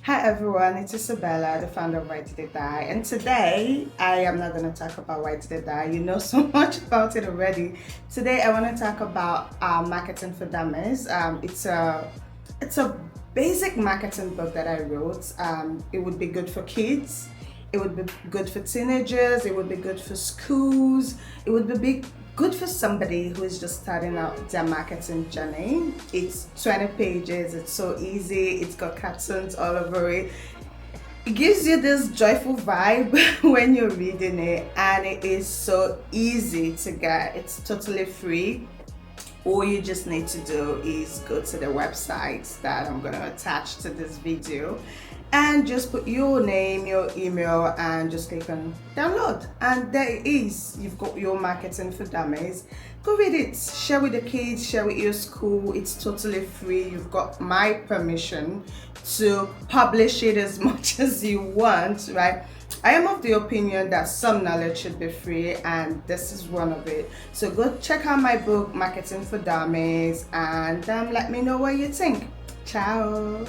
Hi everyone, it's Isabella, the founder of Why Did It Die, and today I am not going to talk about Why Did It Die. You know so much about it already. Today I want to talk about marketing for dummies. It's a basic marketing book that I wrote. It would be good for kids. It would be good for teenagers. It would be good for schools. It would be good for somebody who is just starting out their marketing journey. It's 20 pages. It's so easy. It's got cartoons all over it. It gives you this joyful vibe when you're reading it, and it is so easy to get. It's totally free. All you just need to do is go to the website that I'm going to attach to this video and just put your name, your email, and just click on download, and there it is. You've got your marketing for dummies. Go read it, share with the kids, share with your school. It's totally free. You've got my permission to publish it as much as you want, right? I am of the opinion that some knowledge should be free, and this is one of it. So go check out my book, Marketing for Dummies, and let me know what you think. Ciao.